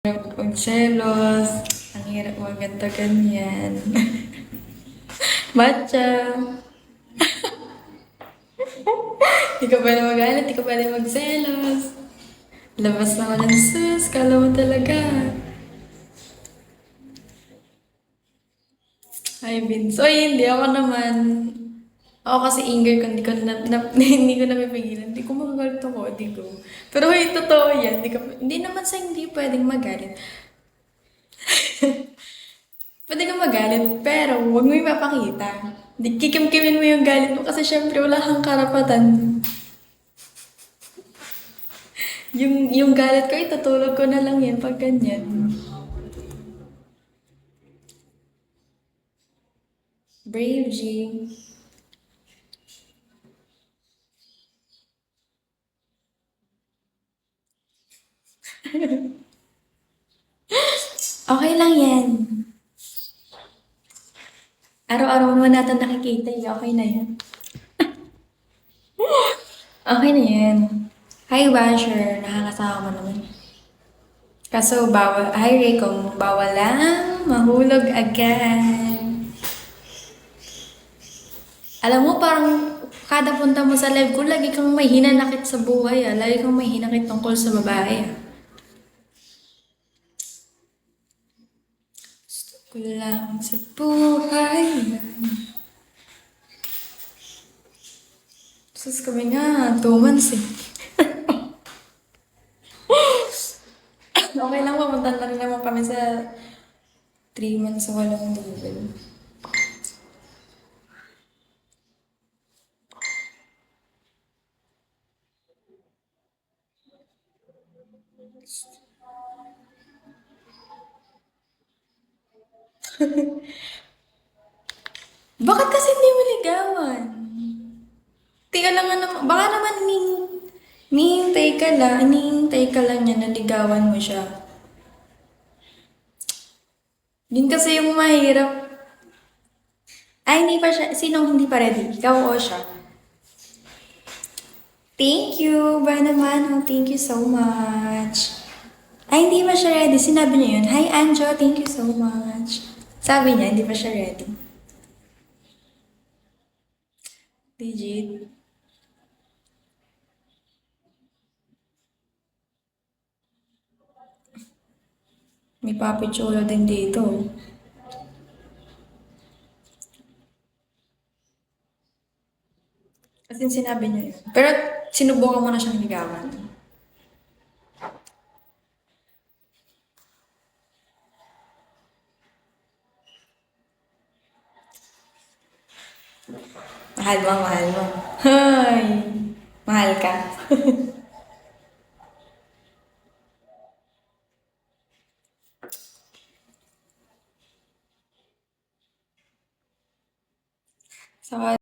Hirap magselos, ang hirap magganto ganyan. Matcha, di ka pwede magalit, di ka pwede magselos. Labas na ako ng sus, kala mo talaga. Hi, Vince. Oy, hindi ako naman. Ako kasi anger ko, hindi ko napipigilan. Hindi ko magagalit ako, hindi ko. Pero hey, totoo yan. Hindi naman sa hindi pwedeng magalit. Pwede kang magalit, pero huwag mo ipapakita. Kikimkimin mo yung galit mo kasi syempre wala kang karapatan. Yung galit ko, itutulog ko na lang yan pag ganyan. Brave G. Okay lang yan. Araw-araw naman natin nakikita eh. Okay na yan. Okay na yan. Hi, Basher. Nakakasama mo naman. Kaso bawal, hi Rico, bawal lang mahulog agad. Alam mo, parang kada punta mo sa live ko, lagi kang may hinanakit sa buhay ah. Lagi kang may hinanakit tungkol sa babae ah. Gusto ko lang sa buhay. Sus kami nga, 2 months eh. Okay lang, pumunta na rin naman kami sa 3 months sa walang level. Bakit kasi hindi mo ligawan? Tika lang nga naman, baka naman nihintay ka lang niya na ligawan mo siya. Yun kasi yung mahirap. Ay, hindi pa siya, sinong hindi pa ready? Ikaw o siya? Thank you, ba naman? Oh, thank you so much. Ay, hindi pa siya ready. Sinabi niya yun. Hi, Anjo. Thank you so much. Sabi niya, hindi pa siya ready. Legit. May papi chulo din dito. Kasi sinabi niya yun. Pero sinubukan mo na siyang ligawan. Mahal mo, mahal mo. Hay! Mahal ka. Sa